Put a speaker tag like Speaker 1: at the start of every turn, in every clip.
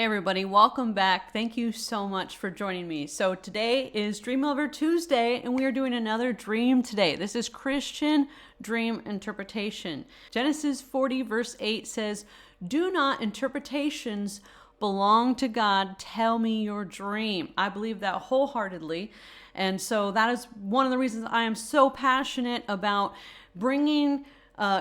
Speaker 1: Hey everybody, welcome back. Thank you so much for joining me. So today is Dream Lover Tuesday and we are doing another dream today. This is Christian dream interpretation. Genesis 40 verse 8 says, "Do not interpretations belong to God. Tell me your dream." I believe that wholeheartedly. And so that is one of the reasons I am so passionate about bringing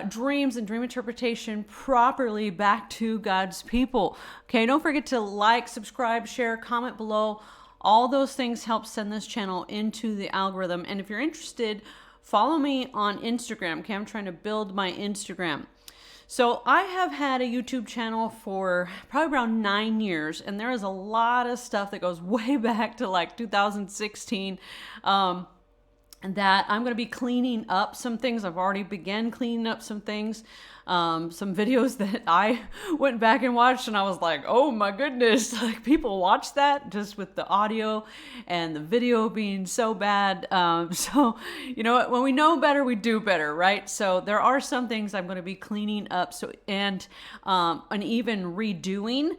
Speaker 1: dreams and dream interpretation properly back to God's people. Okay, don't forget to like, subscribe, share, comment below. All those things help send this channel into the algorithm. And if you're interested, follow me on Instagram. Okay, I'm trying to build my Instagram. So I have had a YouTube channel for probably around 9 years, and there is a lot of stuff that goes way back to like 2016. And that I'm going to be cleaning up some things. I've already began cleaning up some things, some videos that I went back and watched and I was like, oh my goodness, like people watch that just with the audio and the video being so bad. So, you know what, when we know better, we do better, right? So there are some things I'm going to be cleaning up and even redoing.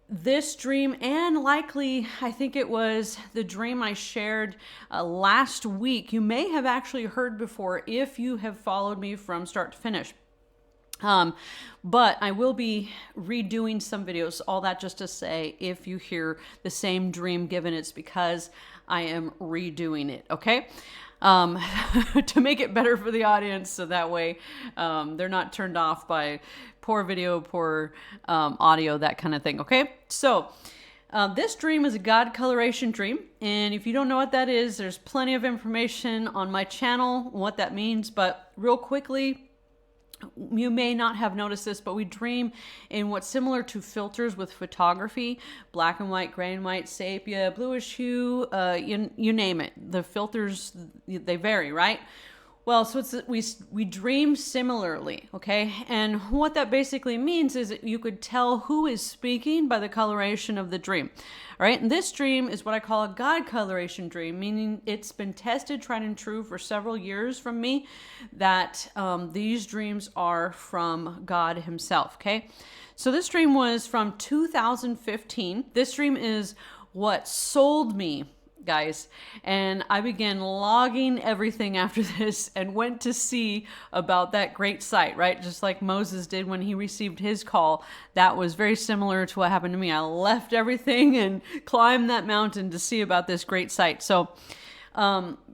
Speaker 1: This dream, and likely I think it was the dream I shared last week, you may have actually heard before if you have followed me from start to finish. But I will be redoing some videos, all that just to say, if you hear the same dream given, it's because I am redoing it, okay? To make it better for the audience, so that way they're not turned off by poor video, poor audio, that kind of thing, okay? So this dream is a God coloration dream, and if you don't know what that is, there's plenty of information on my channel, what that means, but real quickly, you may not have noticed this, but we dream in what's similar to filters with photography: black and white, gray and white, sepia, bluish hue, you name it. The filters, they vary, right? Well, so we dream similarly, okay? And what that basically means is that you could tell who is speaking by the coloration of the dream, all right? And this dream is what I call a God coloration dream, meaning it's been tested, tried and true for several years from me that these dreams are from God himself, okay? So this dream was from 2015. This dream is what sold me, guys, and I began logging everything after this and went to see about that great site, right? Just like Moses did when he received his call. That was very similar to what happened to me. I left everything and climbed that mountain to see about this great site. So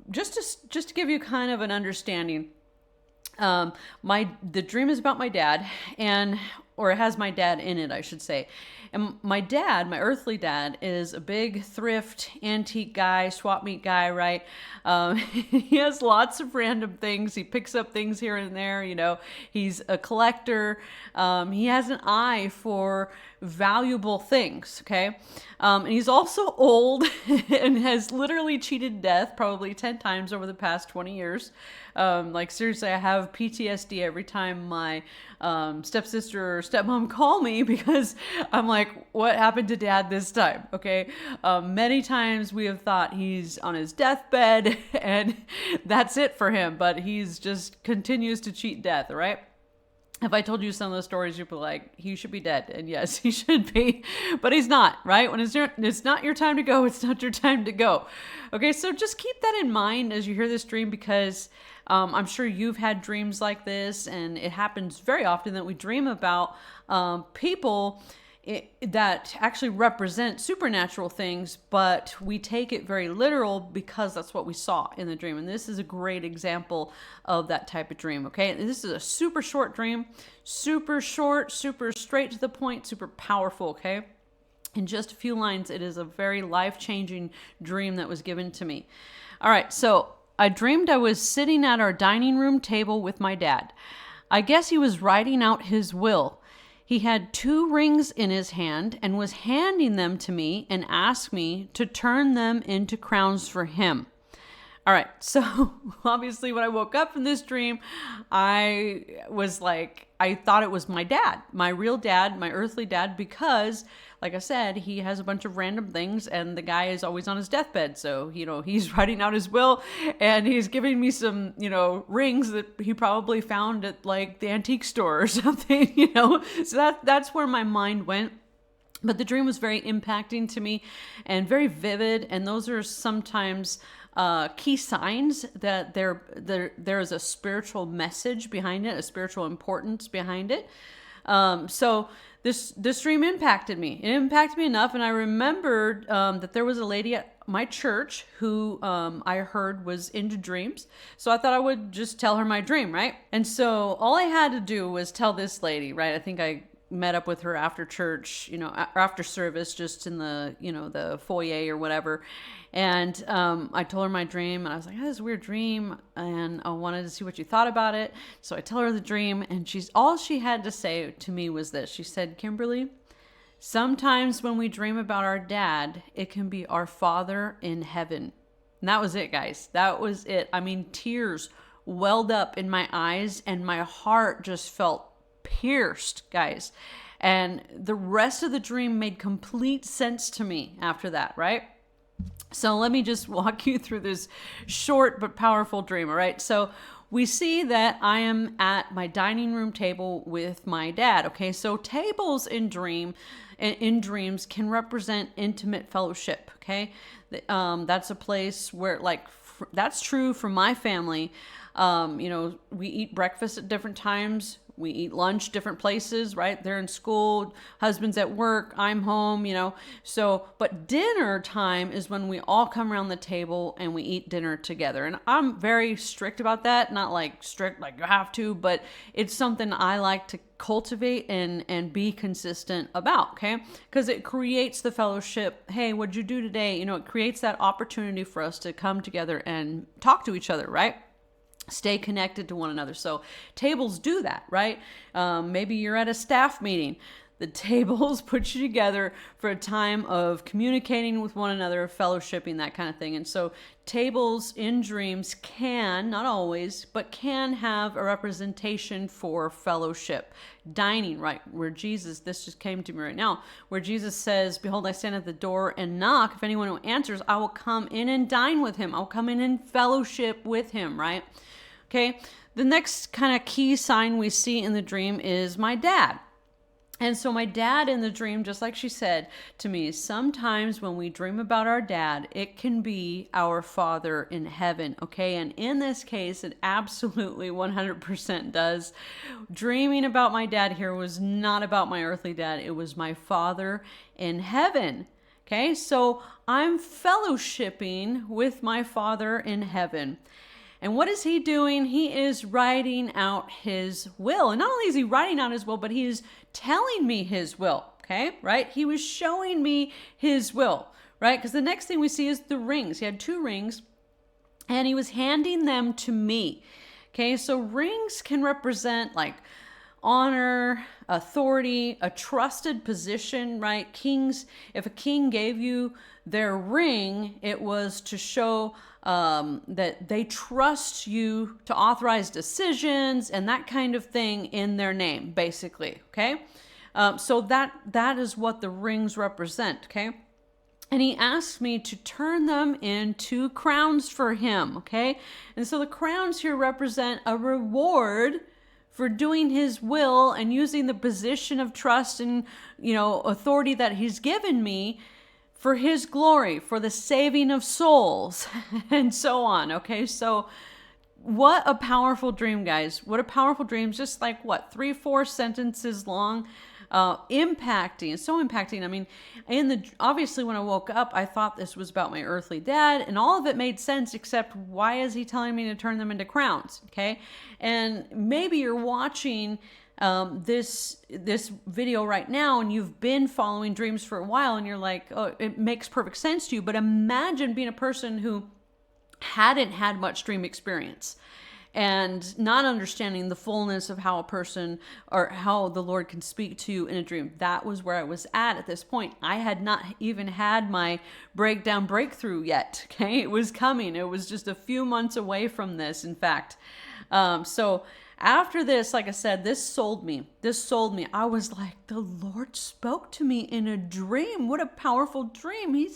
Speaker 1: just to give you kind of an understanding, the dream is about my dad, or it has my dad in it, I should say. And my dad, my earthly dad, is a big thrift, antique guy, swap meet guy, right? He has lots of random things. He picks up things here and there, you know. He's a collector. He has an eye for valuable things, okay? And he's also old and has literally cheated death probably 10 times over the past 20 years. Like seriously, I have PTSD every time my stepsister or stepmom call me because I'm like, what happened to dad this time? Okay. Many times we have thought he's on his deathbed and that's it for him, but he's just continues to cheat death, right? If I told you some of those stories, you'd be like, he should be dead. And yes, he should be, but he's not, right? When it's not your time to go, it's not your time to go. Okay, so just keep that in mind as you hear this dream, because I'm sure you've had dreams like this, and it happens very often that we dream about people that actually represent supernatural things, but we take it very literal because that's what we saw in the dream. And this is a great example of that type of dream, okay? This is a super short dream, super short, super straight to the point, super powerful, okay? In just a few lines, it is a very life-changing dream that was given to me. All right, so I dreamed I was sitting at our dining room table with my dad. I guess he was writing out his will. He had 2 rings in his hand and was handing them to me and asked me to turn them into crowns for him. All right, so obviously when I woke up from this dream, I was like, I thought it was my dad, my real dad, my earthly dad, because like I said, he has a bunch of random things and the guy is always on his deathbed. So, you know, he's writing out his will and he's giving me some, you know, rings that he probably found at like the antique store or something, you know. So that's where my mind went. But the dream was very impacting to me and very vivid. And those are sometimes key signs that there is a spiritual message behind it, a spiritual importance behind it. So this dream impacted me. It impacted me enough, and I remembered that there was a lady at my church who I heard was into dreams. So I thought I would just tell her my dream, right? And so all I had to do was tell this lady, right? I think I met up with her after church, after service, just in the, the foyer or whatever. And I told her my dream, and I was like, I had this weird dream, and I wanted to see what you thought about it. So I tell her the dream, and all she had to say to me was this. She said, Kimberly, sometimes when we dream about our dad, it can be our Father in heaven. And that was it, guys. That was it. I mean, tears welled up in my eyes, and my heart just felt pierced, guys. And the rest of the dream made complete sense to me after that, right? So let me just walk you through this short but powerful dream, all right? So we see that I am at my dining room table with my dad, okay? So tables in dreams can represent intimate fellowship, okay? That's a place where, that's true for my family. We eat breakfast at different times. We eat lunch different places, right? They're in school, husband's at work, I'm home, So, but dinner time is when we all come around the table and we eat dinner together. And I'm very strict about that. Not like strict, like you have to, but it's something I like to cultivate and be consistent about, okay? Because it creates the fellowship. Hey, what'd you do today? It creates that opportunity for us to come together and talk to each other, right? Stay connected to one another. So tables do that, right? Maybe you're at a staff meeting. The tables put you together for a time of communicating with one another, fellowshipping, that kind of thing. And so tables in dreams can, not always, but can have a representation for fellowship. Dining, right, where Jesus, this just came to me right now, where Jesus says, behold, I stand at the door and knock. If anyone who answers, I will come in and dine with him. I'll come in and fellowship with him, right? Okay, the next kind of key sign we see in the dream is my dad. And so my dad in the dream, just like she said to me, sometimes when we dream about our dad, it can be our Father in heaven, okay? And in this case, it absolutely 100% does. Dreaming about my dad here was not about my earthly dad. It was my Father in heaven, okay? So I'm fellowshipping with my Father in heaven. And what is he doing? He is writing out his will. And not only is he writing out his will, but he is telling me his will, okay? Right? He was showing me his will, right? Because the next thing we see is the rings. He had 2 rings, and he was handing them to me, okay? So rings can represent like honor, authority, a trusted position, right? Kings, if a king gave you their ring, it was to show that they trust you to authorize decisions and that kind of thing in their name, basically, okay? So that is what the rings represent, okay? And he asked me to turn them into crowns for him, okay? And so the crowns here represent a reward for doing his will and using the position of trust and, authority that he's given me for his glory, for the saving of souls, and so on, okay? So what a powerful dream, guys. What a powerful dream. Just like, 3-4 sentences long, impacting. It's so impacting. I mean, obviously when I woke up, I thought this was about my earthly dad, and all of it made sense, except why is he telling me to turn them into crowns, okay? And maybe you're watching this video right now and you've been following dreams for a while and you're like, oh, it makes perfect sense to you. But imagine being a person who hadn't had much dream experience and not understanding the fullness of how a person or how the Lord can speak to you in a dream. That was where I was at this point. I had not even had my breakthrough yet. Okay. It was coming. It was just a few months away from this, in fact. So after this, like I said, this sold me. I was like, the Lord spoke to me in a dream. What a powerful dream. He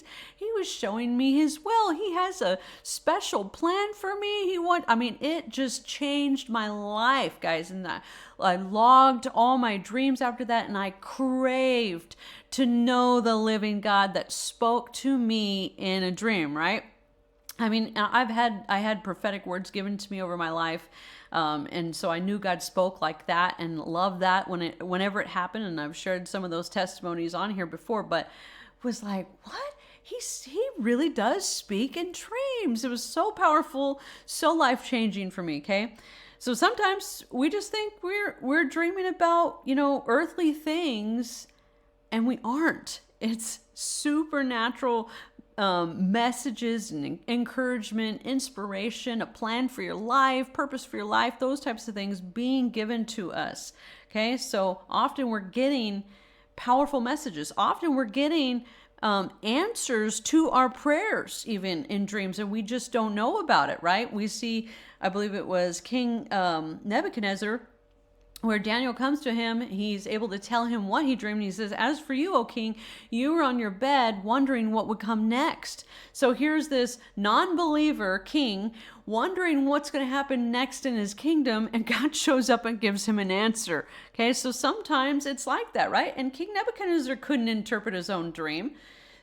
Speaker 1: was showing me his will. He has a special plan for me. It just changed my life, guys. And I logged all my dreams after that, and I craved to know the living God that spoke to me in a dream, right? I mean, I had prophetic words given to me over my life. And so I knew God spoke like that and loved that whenever it happened. And I've shared some of those testimonies on here before, but was like, what? He really does speak in dreams. It was so powerful, so life-changing for me, okay? So sometimes we just think we're dreaming about, earthly things, and we aren't. It's supernatural messages and encouragement, inspiration, a plan for your life, purpose for your life, those types of things being given to us. Okay, so often we're getting powerful messages. Often we're getting answers to our prayers, even in dreams, and we just don't know about it, right? We see, I believe it was King Nebuchadnezzar, where Daniel comes to him. He's able to tell him what he dreamed. He says, as for you, O king, you were on your bed wondering what would come next. So here's this non-believer king wondering what's going to happen next in his kingdom, and God shows up and gives him an answer. Okay, so sometimes it's like that, right? And King Nebuchadnezzar couldn't interpret his own dream.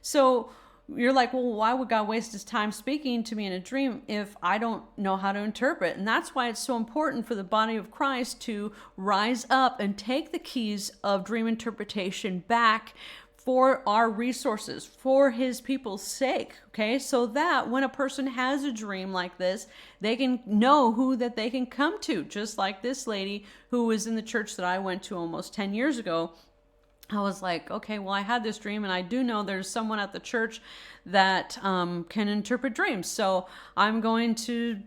Speaker 1: So you're like, well, why would God waste his time speaking to me in a dream if I don't know how to interpret? And that's why it's so important for the body of Christ to rise up and take the keys of dream interpretation back for our resources, for his people's sake, okay? So that when a person has a dream like this, they can know who that they can come to, just like this lady who was in the church that I went to almost 10 years ago. I was like, okay, well, I had this dream, and I do know there's someone at the church that can interpret dreams. So I'm going to,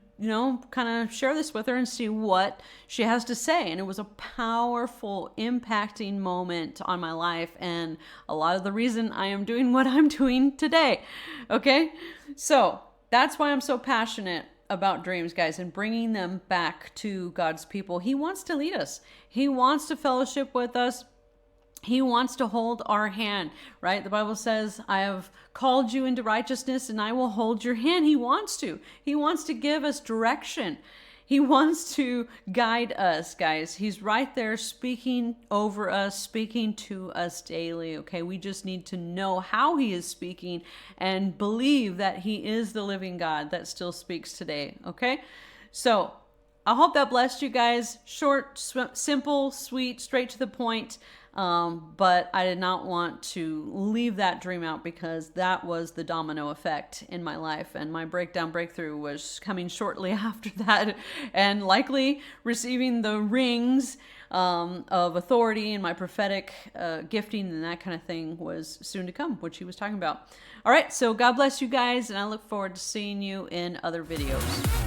Speaker 1: kind of share this with her and see what she has to say. And it was a powerful, impacting moment on my life, and a lot of the reason I am doing what I'm doing today. Okay, so that's why I'm so passionate about dreams, guys, and bringing them back to God's people. He wants to lead us. He wants to fellowship with us. He wants to hold our hand, right? The Bible says, I have called you into righteousness and I will hold your hand. He wants to. He wants to give us direction. He wants to guide us, guys. He's right there speaking over us, speaking to us daily, okay? We just need to know how he is speaking and believe that he is the living God that still speaks today, okay? So I hope that blessed you guys. Short, simple, sweet, straight to the point. But I did not want to leave that dream out because that was the domino effect in my life, and my breakthrough was coming shortly after that, and likely receiving the rings of authority and my prophetic gifting and that kind of thing was soon to come, which he was talking about. All right, so God bless you guys, and I look forward to seeing you in other videos.